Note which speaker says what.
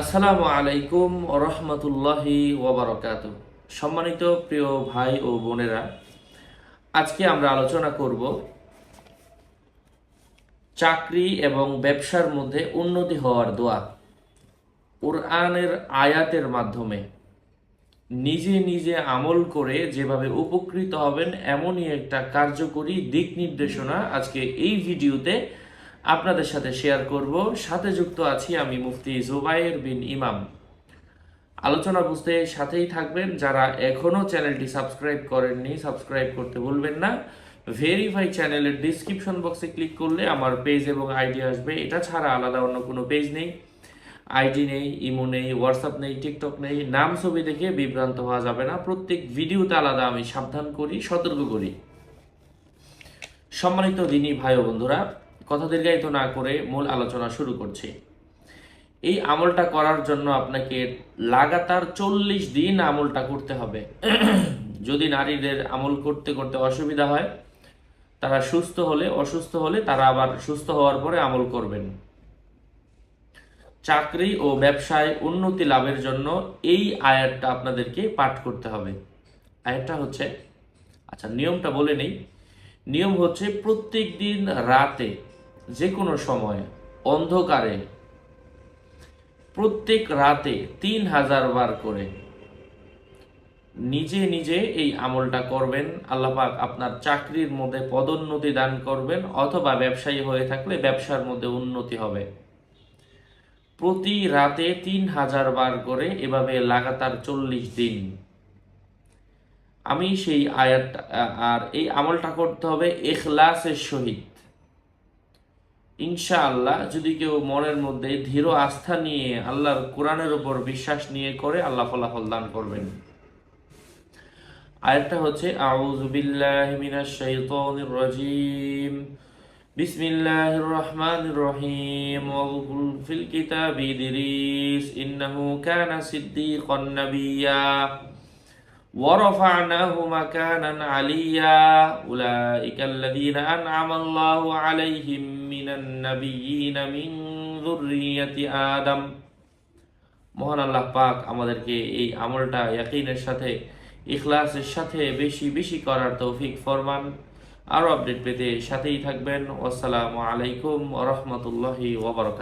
Speaker 1: আসসালামু আলাইকুম রহমতুল্লাহি ওয়াবারাকাতুহ। সম্মানিত প্রিয় ভাই ও বোনেরা, আজকে আমরা আলোচনা করব চাকরি এবং ব্যবসার মধ্যে উন্নতি হওয়ার দোয়া। কুরআনের আয়াতের মাধ্যমে নিজে নিজে আমল করে যেভাবে উপকৃত হবেন এমনই একটা কার্যকরী দিক নির্দেশনা আজকে এই ভিডিওতে আপনাদের সাথে শেয়ার করব। সাথে যুক্ত আছি আমি মুফতি জুবায়ের বিন ইমাম। আলোচনা বুঝতে সাথেই থাকবেন। যারা এখনও চ্যানেলটি সাবস্ক্রাইব করেননি, সাবস্ক্রাইব করতে ভুলবেন না। ভেরিফাই চ্যানেলের ডিসক্রিপশন বক্সে ক্লিক করলে আমার পেজ এবং আইডি আসবে। এটা ছাড়া আলাদা অন্য কোনো পেজ নেই, আইডি নেই, ইমো নেই, হোয়াটসঅ্যাপ নেই, টিকটক নেই। নাম ছবি দেখে বিভ্রান্ত হওয়া যাবে না। প্রত্যেক ভিডিওতে আলাদা আমি সাবধান করি, সতর্ক করি। সম্মানিত দিনী ভাই ও বন্ধুরা, কথা দীর্ঘায়িত না করে মূল আলোচনা শুরু করছি। এই আমলটা করার জন্য আপনাকে লাগাতার 40 দিন আমলটা করতে হবে। যদি নারীদের আমল করতে করতে অসুবিধা হয়, তারা অসুস্থ হলে তারা আবার সুস্থ হওয়ার পরে আমল করবেন। চাকরি ও ব্যবসায় উন্নতি লাভের জন্য এই আয়াতটা আপনাদেরকে পাঠ করতে হবে। আয়াতটা হচ্ছে, নিয়মটা বলে নেই। নিয়ম হচ্ছে প্রত্যেক দিন রাতে যে কোনো সময় অন্ধকারে প্রত্যেক রাতে 3000 বার করে নিজে নিজে এই আমলটা করবেন। আল্লাহ পাক আপনার চাকরির মধ্যে পদোন্নতি দান করবেন, অথবা ব্যবসায়ী হয়ে থাকলে ব্যবসার মধ্যে উন্নতি হবে। প্রতি রাতে 3000 বার করে এভাবে লাগাতার 40 দিন। আমি সেই আয়াত আর এই আমলটা করতে হবে ইখলাসের সহিত। ইনশাআল্লাহ যদি কেউ মনের মধ্যে দৃঢ় আস্থা নিয়ে আল্লাহর কোরআনের উপর বিশ্বাস নিয়ে করে, আল্লাহ ফলাফল দান করবেন। আয়াতটা হচ্ছে, আউযু বিল্লাহি মিনাশ শাইতানির রাজীম, বিসমিল্লাহির রহমানির রহিম, ওয়াযকুর ফিল কিতাবি ইদরিস ইন্নাহু কানা সিদ্দীকান নাবিয়্যা ওয়া রাফা'নাহু মাকানান আলিয়্যা উলাইকাল্লাযীনা আন'আমা আল্লাহু আলাইহিম মিনান নাবিয়্যিনা মিন যুররিয়্যাতি আদম। মহান আল্লাহ পাক আমাদেরকে এই আমলটা ইয়াকিনের সাথে, ইখলাসের সাথে বেশি বেশি করার তৌফিক ফরমান। আরও আপডেট পেতে সাথেই থাকবেন। আসসালামু আলাইকুম ওয়া রাহমাতুল্লাহি ওয়া বারাকাতুহু।